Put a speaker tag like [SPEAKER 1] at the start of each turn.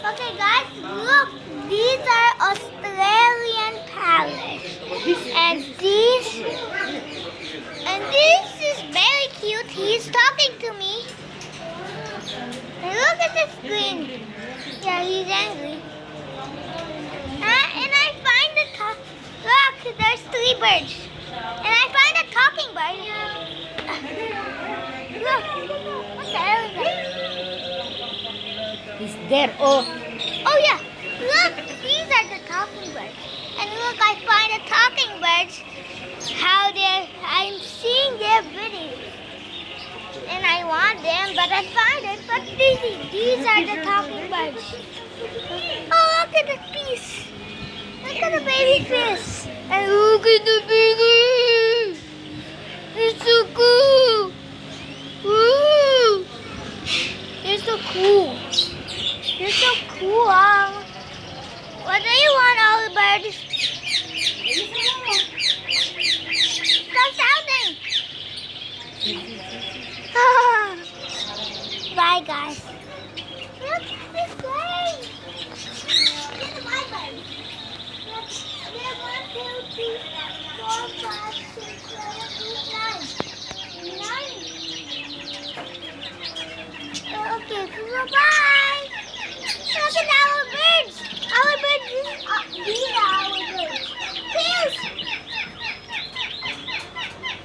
[SPEAKER 1] Okay, guys, look. These are Australian parrots, and this is very cute. He's talking to me. And look at the screen. Yeah, he's angry. And I find the look. There's 3 birds, and I find a talking bird. Look, what the hell is that?
[SPEAKER 2] He's there. Oh,
[SPEAKER 1] Oh yeah, look, these are the talking birds. And look, I find the talking birds, I'm seeing their videos. And I want them, but I find it, but these are the talking birds. Oh, look at the fish. Look at the baby fish. And look at the baby. It's so cool. Woo. You're so cool. You're so cool. What do you want, Oliver? Stop shouting. Bye, guys. Look at this place. Look at my bird. Look, there's 1, 2, 3, 4, 5, 6, 7, 8, 9. 9. Okay, bye. Look at our birds. Our birds, these are our birds. Fish.